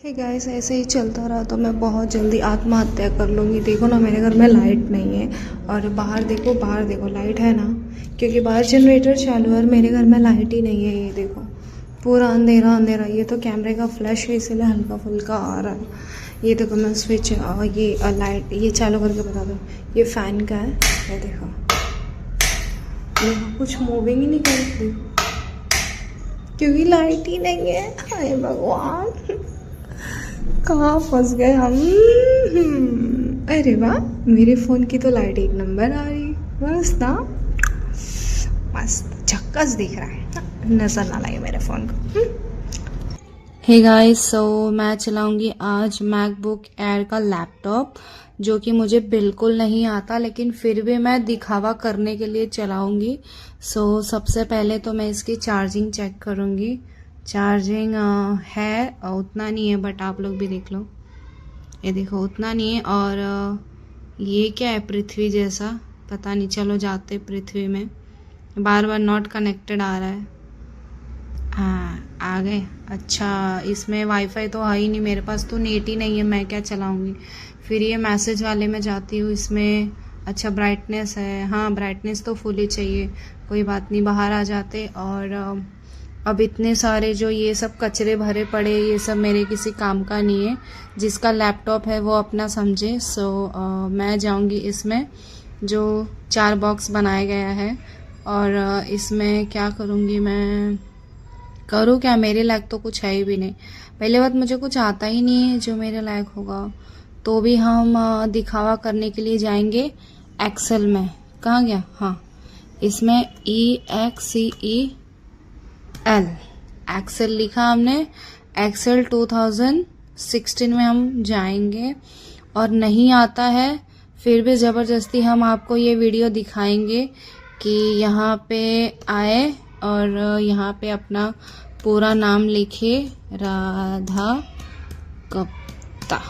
Hey guys, ऐसे ही चलता रहा तो मैं बहुत जल्दी आत्महत्या कर लूँगी। देखो ना, मेरे घर में लाइट नहीं है और बाहर देखो लाइट है ना, क्योंकि बाहर जनरेटर चालू है और मेरे घर में लाइट ही नहीं है। ये देखो पूरा अंधेरा अंधेरा। ये तो कैमरे का फ्लैश है इसलिए हल्का फुल्का आ रहा है। ये देखो मैं स्विच ये लाइट ये चालू करके बता दूँ, ये फ़ैन का है। ये देखो कुछ मूविंग ही नहीं कर रही, देखो क्योंकि लाइट ही नहीं है। हाय भगवान, कहाँ फंस गए हम। अरे वाह, मेरे फ़ोन की तो लाइट एक नंबर आ रही, बस ना, मस्त झक्कस दिख रहा है, नज़र ना लगे मेरे फ़ोन को। हे गाइस, सो मैं चलाऊंगी आज मैकबुक एयर का लैपटॉप, जो कि मुझे बिल्कुल नहीं आता, लेकिन फिर भी मैं दिखावा करने के लिए चलाऊंगी। सो सबसे पहले तो मैं इसकी चार्जिंग चेक करूंगी। चार्जिंग है, उतना नहीं है, बट आप लोग भी देख लो। ये देखो उतना नहीं है। और ये क्या है, पृथ्वी जैसा, पता नहीं। चलो जाते पृथ्वी में। बार बार नॉट कनेक्टेड आ रहा है। हाँ आ गए। अच्छा, इसमें वाईफाई तो है ही नहीं, मेरे पास तो नेट ही नहीं है, मैं क्या चलाऊंगी। फिर ये मैसेज वाले में जाती हूँ। इसमें अच्छा ब्राइटनेस है, हाँ ब्राइटनेस तो फुल ही चाहिए, कोई बात नहीं। बाहर आ जाते। और अब इतने सारे जो ये सब कचरे भरे पड़े, ये सब मेरे किसी काम का नहीं है। जिसका लैपटॉप है वो अपना समझे। सो मैं जाऊंगी इसमें, जो 4 बॉक्स बनाया गया है। और इसमें क्या करूँगी मैं, करूँ क्या, मेरे लायक तो कुछ है ही भी नहीं। पहले बात, मुझे कुछ आता ही नहीं है जो मेरे लायक होगा। तो भी हम दिखावा करने के लिए जाएंगे एक्सेल में। कहाँ गया, हाँ इसमें EXCEL एक्सेल लिखा हमने। एक्सेल 2016 में हम जाएंगे। और नहीं आता है फिर भी ज़बरदस्ती हम आपको ये वीडियो दिखाएंगे कि यहाँ पे आए और यहाँ पे अपना पूरा नाम लिखे, राधा गुप्ता।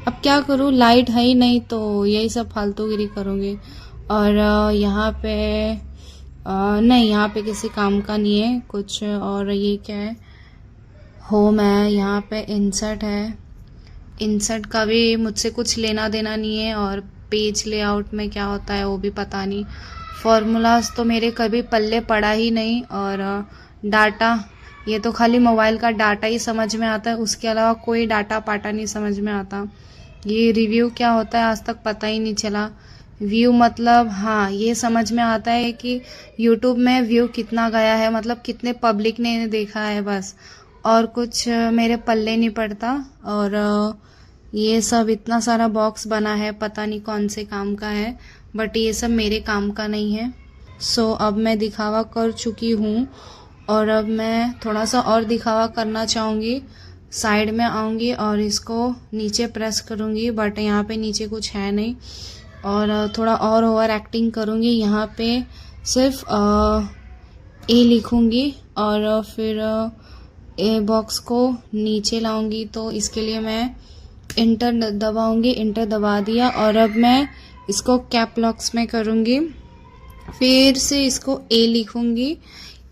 अब क्या करूँ, लाइट है ही नहीं तो यही सब फालतूगिरी करूँगी। और यहाँ पे नहीं, यहाँ पे किसी काम का नहीं है कुछ। और ये क्या है, होम है, यहाँ पे इंसर्ट है। इंसर्ट का भी मुझसे कुछ लेना देना नहीं है। और पेज लेआउट में क्या होता है वो भी पता नहीं। फॉर्मूलाज तो मेरे कभी पल्ले पड़ा ही नहीं। और डाटा, ये तो खाली मोबाइल का डाटा ही समझ में आता है, उसके अलावा कोई डाटा पाटा नहीं समझ में आता। ये रिव्यू क्या होता है आज तक पता ही नहीं चला। व्यू मतलब, हाँ ये समझ में आता है कि यूट्यूब में व्यू कितना गया है, मतलब कितने पब्लिक ने देखा है, बस। और कुछ मेरे पल्ले नहीं पड़ता। और ये सब इतना सारा बॉक्स बना है, पता नहीं कौन से काम का है, बट ये सब मेरे काम का नहीं है। सो अब मैं दिखावा कर चुकी हूँ और अब मैं थोड़ा सा और दिखावा करना चाहूँगी। साइड में आऊँगी और इसको नीचे प्रेस करूँगी, बट यहाँ पे नीचे कुछ है नहीं। और थोड़ा और ओवर एक्टिंग करूँगी, यहाँ पे सिर्फ ए लिखूँगी और फिर ए बॉक्स को नीचे लाऊंगी। तो इसके लिए मैं इंटर दबाऊंगी। इंटर दबा दिया और अब मैं इसको कैप लॉक्स में करूँगी। फिर से इसको ए लिखूँगी,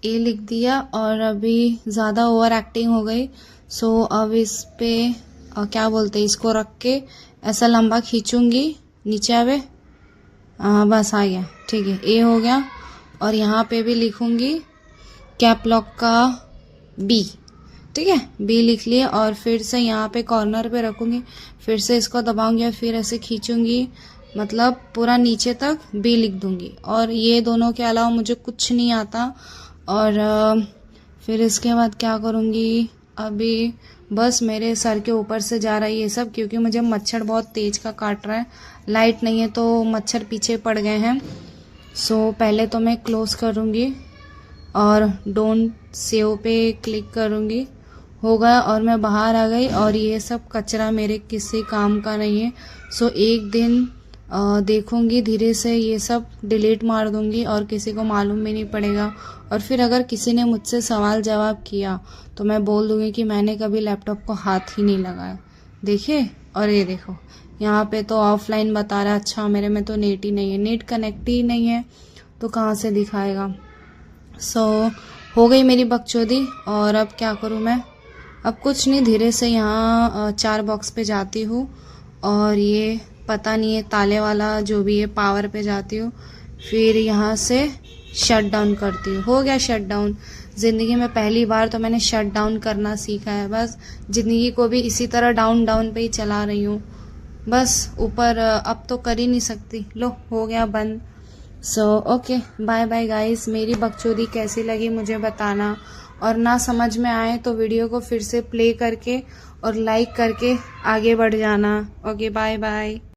ए लिख दिया। और अभी ज़्यादा ओवर एक्टिंग हो गई। सो अब इस पे क्या बोलते हैं, इसको रख के ऐसा लंबा खींचूँगी, नीचे आवे, बस आ गया, ठीक है, ए हो गया। और यहाँ पे भी लिखूँगी कैप लॉक का बी, ठीक है, बी लिख लिए। और फिर से यहाँ पे कॉर्नर पे रखूँगी, फिर से इसको दबाऊँगी और फिर ऐसे खींचूँगी, मतलब पूरा नीचे तक बी लिख दूँगी। और ये दोनों के अलावा मुझे कुछ नहीं आता। और फिर इसके बाद क्या करूँगी, अभी बस मेरे सर के ऊपर से जा रहा है ये सब, क्योंकि मुझे मच्छर बहुत तेज का काट रहा है। लाइट नहीं है तो मच्छर पीछे पड़ गए हैं। सो पहले तो मैं क्लोज करूँगी और डोंट सेव पे क्लिक करूँगी, होगा। और मैं बाहर आ गई और ये सब कचरा मेरे किसी काम का नहीं है। सो एक दिन देखूँगी, धीरे से ये सब डिलीट मार दूँगी और किसी को मालूम भी नहीं पड़ेगा। और फिर अगर किसी ने मुझसे सवाल जवाब किया तो मैं बोल दूँगी कि मैंने कभी लैपटॉप को हाथ ही नहीं लगाया। देखिए, और ये देखो यहाँ पे तो ऑफलाइन बता रहा है। अच्छा, मेरे में तो नेट ही नहीं है, नेट कनेक्ट ही नहीं है तो कहाँ से दिखाएगा। सो हो गई मेरी बकचोदी। और अब क्या करूँ मैं, अब कुछ नहीं, धीरे से यहाँ 4 बॉक्स पे जाती हूँ और ये पता नहीं है ताले वाला जो भी है पावर पे जाती हूँ, फिर यहाँ से शट डाउन करती हूँ। हो गया शट डाउन। ज़िंदगी में पहली बार तो मैंने शट डाउन करना सीखा है। बस ज़िंदगी को भी इसी तरह डाउन डाउन पे ही चला रही हूँ। बस ऊपर अब तो कर ही नहीं सकती। लो हो गया बंद। So okay, bye bye guys. मेरी बकचोदी कैसी लगी मुझे बताना, और ना समझ में आए तो वीडियो को फिर से प्ले करके और लाइक करके आगे बढ़ जाना। Okay bye bye.